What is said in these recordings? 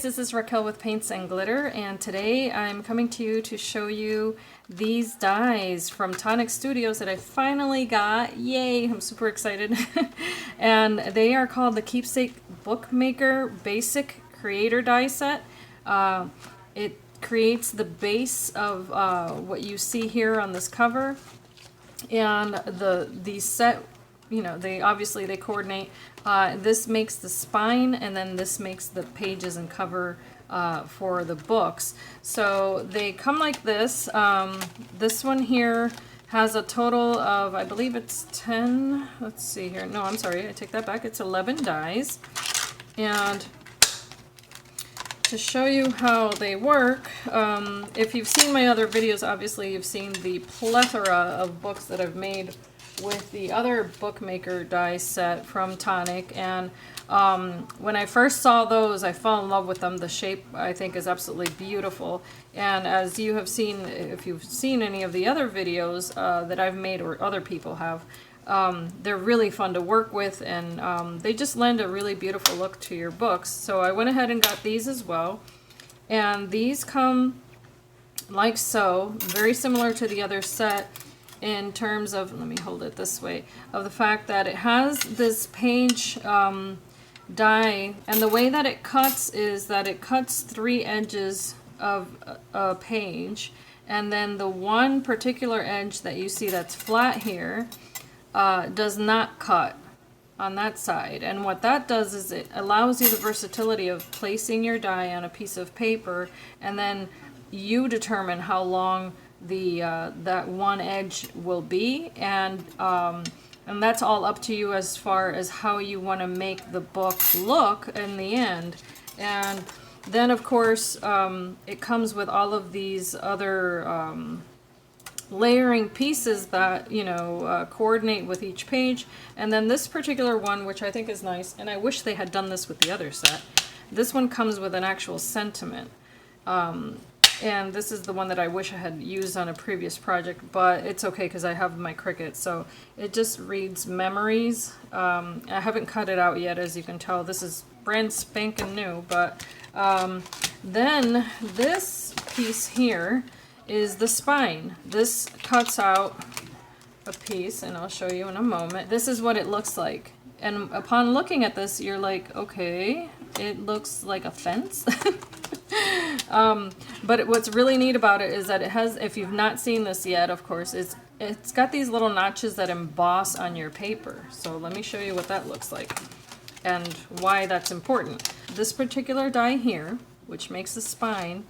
guys, this is Raquel with Paints and Glitter, and today I'm coming to you to show you these dies from Tonic Studios that I finally got. Yay! I'm super excited. And they are called the Keepsake Bookmaker Basic Creator Die Set. It creates the base of what you see here on this cover, and the set, you know, they coordinate. This makes the spine, and then this makes the pages and cover for the books. So they come like this. This one here has a total of, I believe it's 10, let's see here, no, I'm sorry, I take that back, it's 11 dies. And to show you how they work, if you've seen my other videos, obviously you've seen the plethora of books that I've made with the other bookmaker die set from Tonic, and when I first saw those, I fell in love with them. The shape, I think, is absolutely beautiful, and as you have seen, if you've seen any of the other videos that I've made or other people have, they're really fun to work with, and they just lend a really beautiful look to your books. So I went ahead and got these as well, and these come like so, very similar to the other set in terms of, let me hold it this way, of the fact that it has this page die, and the way that it cuts is that it cuts 3 edges of a page, and then the one particular edge that you see that's flat here does not cut on that side. And what that does is it allows you the versatility of placing your die on a piece of paper, and then you determine how long that one edge will be, and that's all up to you as far as how you want to make the book look in the end. And then of course it comes with all of these other layering pieces that, you know, coordinate with each page. And then this particular one, which I think is nice, and I wish they had done this with the other set, this one comes with an actual sentiment. And this is the one that I wish I had used on a previous project, but it's okay because I have my Cricut. So it just reads memories. I haven't cut it out yet, as you can tell. This is brand spanking new. But then this piece here is the spine. This cuts out a piece, and I'll show you in a moment. This is what it looks like. And upon looking at this, you're like, okay, it looks like a fence. But what's really neat about it is that it has, if you've not seen this yet, of course, it's got these little notches that emboss on your paper. So let me show you what that looks like and why that's important. This particular die here, which makes the spine,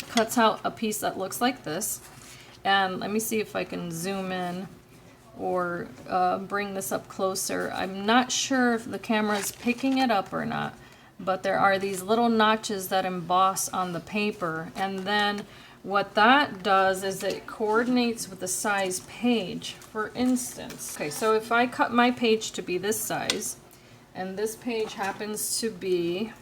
cuts out a piece that looks like this. And let me see if I can zoom in or bring this up closer. I'm not sure if the camera is picking it up or not, but there are these little notches that emboss on the paper, and then what that does is it coordinates with the size page. For instance, okay, so if I cut my page to be this size, and this page happens to be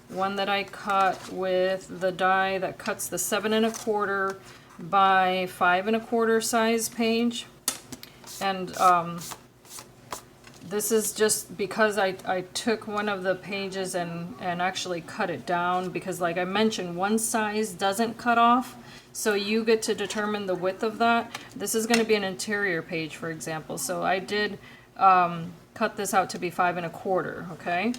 one that I cut with the die that cuts the 7 1/4 by 5 1/4 size page, and this is just because I took one of the pages and actually cut it down, because like I mentioned, one size doesn't cut off, so you get to determine the width of that. This is going to be an interior page, for example, so I did cut this out to be 5 1/4, okay?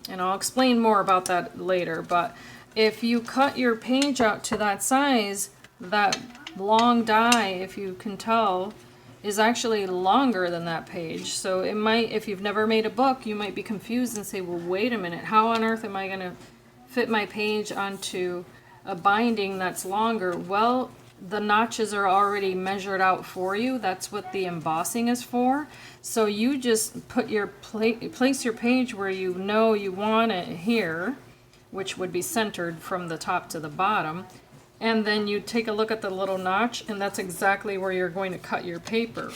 And I'll explain more about that later, but if you cut your page out to that size, that long die, if you can tell, is actually longer than that page. So it might, if you've never made a book, you might be confused and say, well, wait a minute, how on earth am I going to fit my page onto a binding that's longer? Well, the notches are already measured out for you. That's what the embossing is for. So you just put your place your page where you know you want it here, which would be centered from the top to the bottom. And then you take a look at the little notch, and that's exactly where you're going to cut your paper.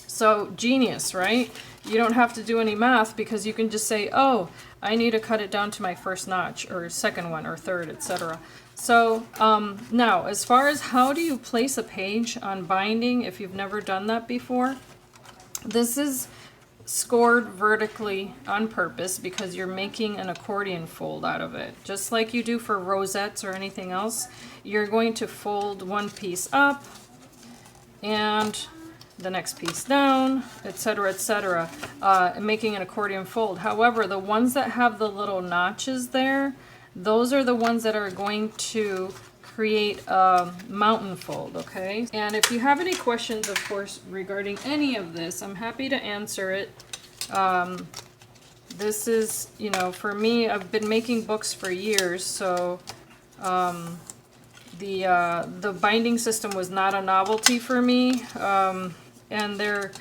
So genius, right? You don't have to do any math, because you can just say, oh, I need to cut it down to my first notch, or second one, or third, etc. So now, as far as how do you place a page on binding, if you've never done that before, this is scored vertically on purpose because you're making an accordion fold out of it. Just like you do for rosettes or anything else, you're going to fold one piece up and the next piece down, etc., making an accordion fold. However, the ones that have the little notches there, those are the ones that are going to create a mountain fold, okay? And if you have any questions, of course, regarding any of this, I'm happy to answer it. This is, you know, for me, I've been making books for years, so the binding system was not a novelty for me. And there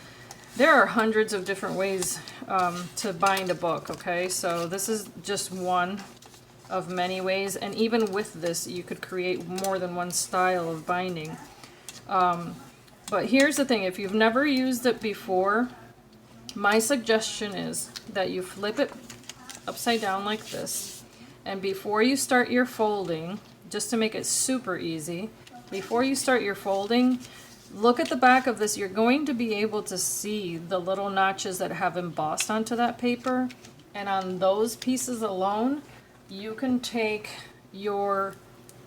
are hundreds of different ways to bind a book, okay? So this is just one of many ways, and even with this you could create more than one style of binding. But here's the thing, if you've never used it before, my suggestion is that you flip it upside down like this, and before you start your folding, just to make it super easy, before you start your folding, look at the back of this. You're going to be able to see the little notches that have embossed onto that paper, and on those pieces alone you can take your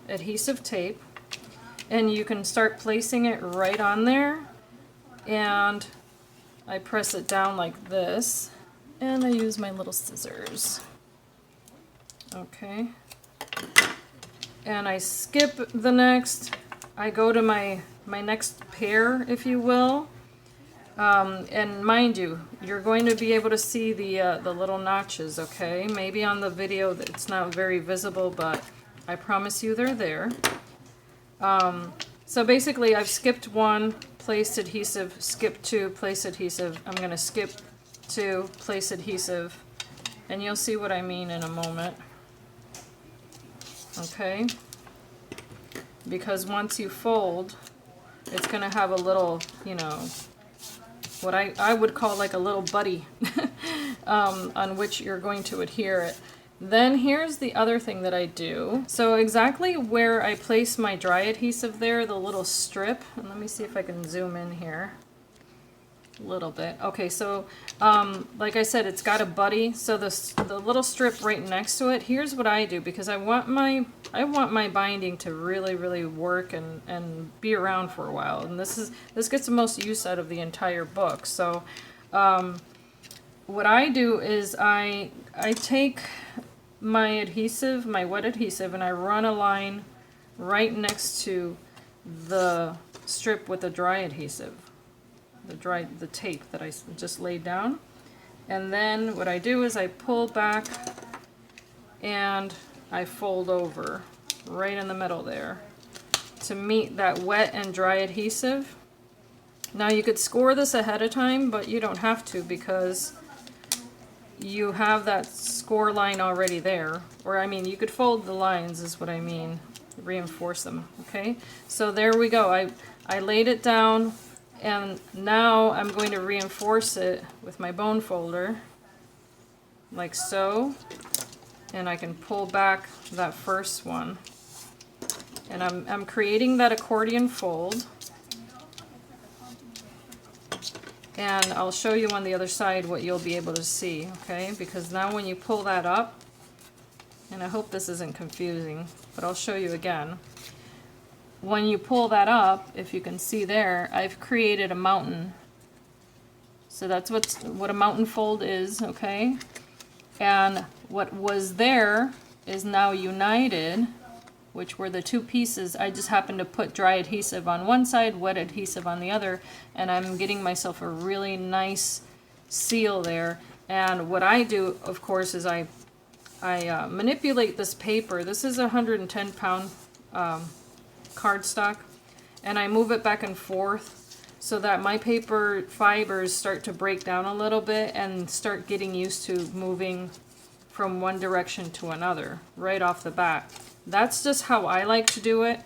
adhesive tape and you can start placing it right on there, and I press it down like this, and I use my little scissors. Okay. And I skip the next, I go to my next pair, if you will. And mind you, you're going to be able to see the little notches, okay? Maybe on the video it's not very visible, but I promise you they're there. So basically I've skipped one, placed adhesive, skip two, place adhesive. I'm going to skip two, place adhesive, and you'll see what I mean in a moment. Okay? Because once you fold, it's going to have a little, you know, what I would call like a little buddy on which you're going to adhere it. Then here's the other thing that I do. So exactly where I place my dry adhesive there, the little strip, and let me see if I can zoom in here a little bit. Okay, so like I said, it's got a buddy, so the little strip right next to it, here's what I do, because I want my binding to really work and be around for a while, and this gets the most use out of the entire book. So what I do is I take my adhesive, my wet adhesive, and I run a line right next to the strip with the dry adhesive, the tape that I just laid down. And then what I do is I pull back and I fold over right in the middle there to meet that wet and dry adhesive. Now you could score this ahead of time, but you don't have to because you have that score line already there. Or I mean, you could fold the lines is what I mean, reinforce them, okay? So there we go, I laid it down, and now I'm going to reinforce it with my bone folder, like so, and I can pull back that first one. And I'm creating that accordion fold. And I'll show you on the other side what you'll be able to see, okay? Because now when you pull that up, and I hope this isn't confusing, but I'll show you again. When you pull that up, if you can see there, I've created a mountain. So that's what a mountain fold is, okay? And what was there is now united, which were the two pieces. I just happened to put dry adhesive on one side, wet adhesive on the other, and I'm getting myself a really nice seal there. And what I do, of course, is I manipulate this paper. This is a 110-pound cardstock, and I move it back and forth so that my paper fibers start to break down a little bit and start getting used to moving from one direction to another right off the bat. That's just how I like to do it.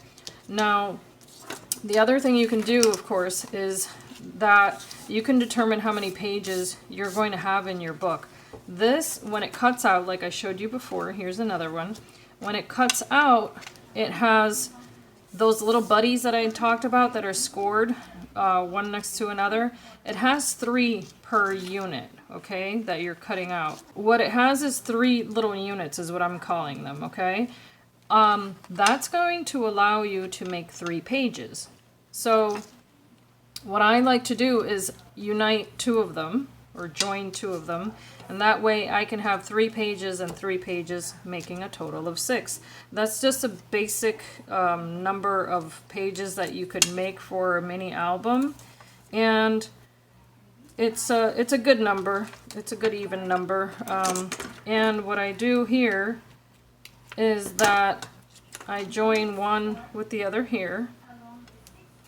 Now, the other thing you can do, of course, is that you can determine how many pages you're going to have in your book. This, when it cuts out, like I showed you before, here's another one. When it cuts out, it has those little buddies that I talked about that are scored one next to another, it has 3 per unit, okay, that you're cutting out. What it has is 3 little units is what I'm calling them, okay? That's going to allow you to make 3 pages. So what I like to do is unite 2 of them, or join 2 of them, and that way I can have 3 pages and 3 pages, making a total of 6. That's just a basic number of pages that you could make for a mini album, and it's a good number. It's a good even number. And what I do here is that I join one with the other here,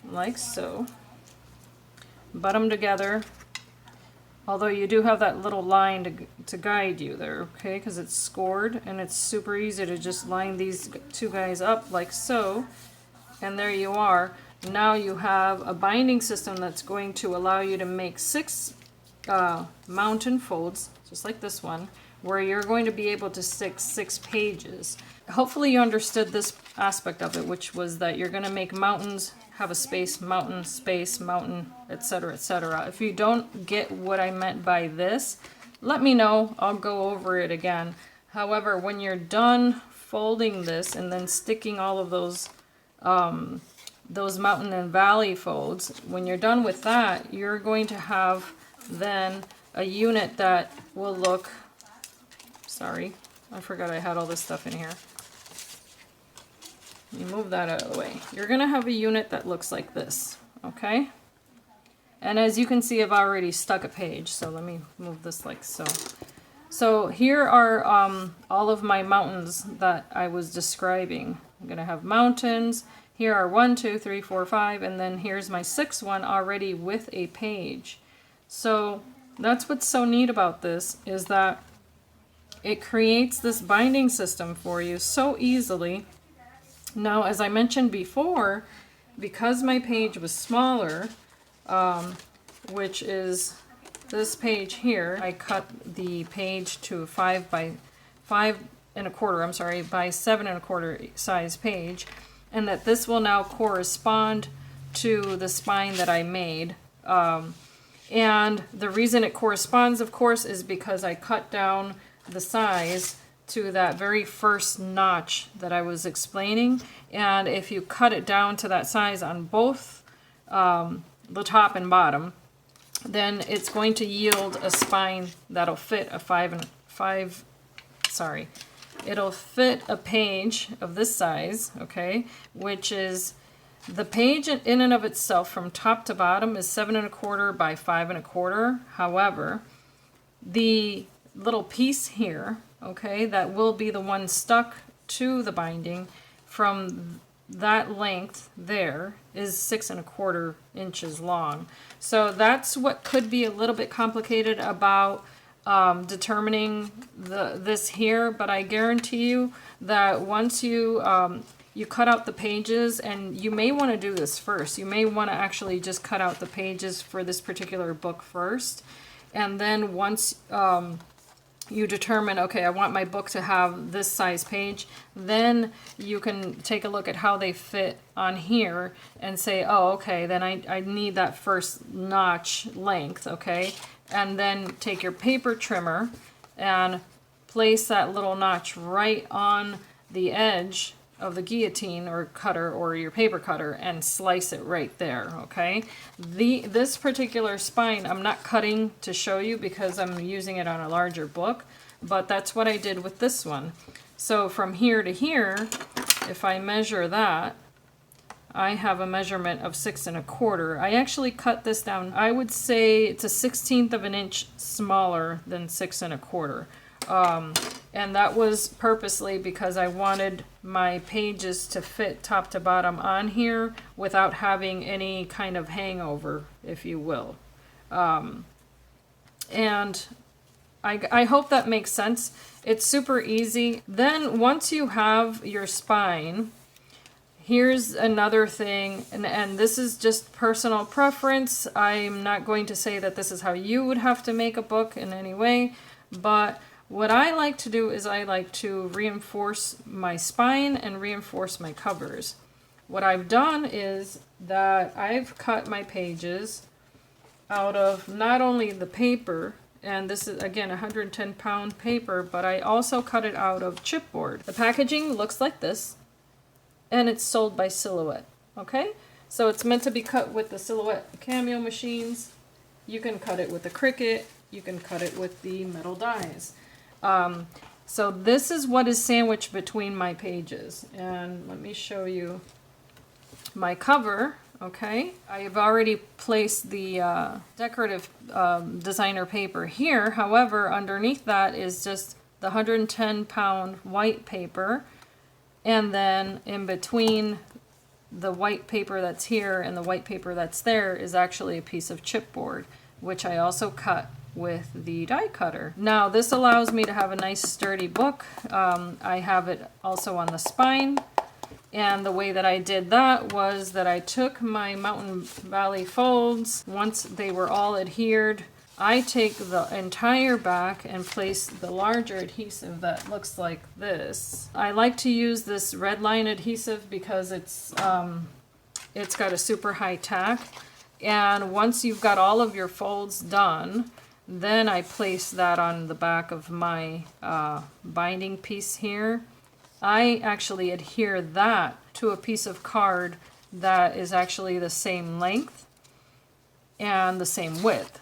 like so. Butt them together. Although you do have that little line to guide you there, okay? Because it's scored, and it's super easy to just line these 2 guys up like so. And there you are. Now you have a binding system that's going to allow you to make 6 mountain folds, just like this one, where you're going to be able to stick 6 pages. Hopefully you understood this aspect of it, which was that you're going to make mountains, have a space, mountain, etc., etc. If you don't get what I meant by this, let me know. I'll go over it again. However, when you're done folding this and then sticking all of those mountain and valley folds, when you're done with that, you're going to have then a unit that will look, sorry, I forgot I had all this stuff in here. You move that out of the way. You're going to have a unit that looks like this, okay? And as you can see, I've already stuck a page, so let me move this like so. So here are all of my mountains that I was describing. I'm going to have mountains. Here are 1, 2, 3, 4, 5, and then here's my 6th one already with a page. So that's what's so neat about this, is that it creates this binding system for you so easily. Now, as I mentioned before, because my page was smaller, which is this page here, I cut the page to 5 by 5.25, I'm sorry, by 7.25 size page, and that this will now correspond to the spine that I made. And the reason it corresponds, of course, is because I cut down the size to that very first notch that I was explaining. And if you cut it down to that size on both the top and bottom, then it's going to yield a spine that'll fit a it'll fit a page of this size, okay, which is the page in and of itself from top to bottom is 7.25 by 5.25. However, the little piece here, okay, that will be the one stuck to the binding from that length there is 6.25 inches long. So that's what could be a little bit complicated about determining this here, but I guarantee you that once you you cut out the pages, and you may want to do this first. You may want to actually just cut out the pages for this particular book first, and then once you determine, okay, I want my book to have this size page, then you can take a look at how they fit on here and say, oh, okay, then I need that first notch length, okay? And then take your paper trimmer and place that little notch right on the edge of the guillotine or cutter or your paper cutter and slice it right there, okay? This particular spine I'm not cutting to show you because I'm using it on a larger book, but that's what I did with this one. So from here to here, if I measure that, I have a measurement of 6.25. I actually cut this down. I would say it's a 1/16 of an inch smaller than 6.25. And that was purposely because I wanted my pages to fit top to bottom on here without having any kind of hangover, if you will. And I hope that makes sense. It's super easy. Then once you have your spine, here's another thing, and this is just personal preference. I'm not going to say that this is how you would have to make a book in any way, but what I like to do is I like to reinforce my spine and reinforce my covers. what I've done is that I've cut my pages out of not only the paper, and this is again 110-pound paper, but I also cut it out of chipboard. The packaging looks like this, and it's sold by Silhouette. Okay, so it's meant to be cut with the Silhouette Cameo machines. You can cut it with the Cricut, you can cut it with the metal dies. So this is what is sandwiched between my pages, and let me show you my cover. Okay, I have already placed the decorative designer paper here. However, underneath that is just the 110-pound white paper, and then in between the white paper that's here and the white paper that's there is actually a piece of chipboard, which I also cut with the die cutter. Now this allows me to have a nice sturdy book. I have it also on the spine. And the way that I did that was that I took my Mountain Valley folds. Once they were all adhered, I take the entire back and place the larger adhesive that looks like this. I like to use this red line adhesive because it's got a super high tack. And once you've got all of your folds done, then I place that on the back of my binding piece here. I actually adhere that to a piece of card that is actually the same length and the same width.